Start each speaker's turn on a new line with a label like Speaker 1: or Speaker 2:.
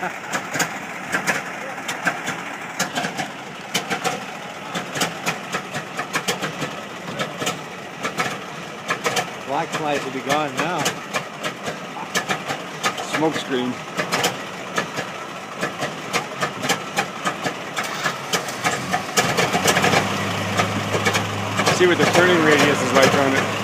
Speaker 1: Black flies will be gone now.
Speaker 2: Smoke screen. See what the turning radius is like on it.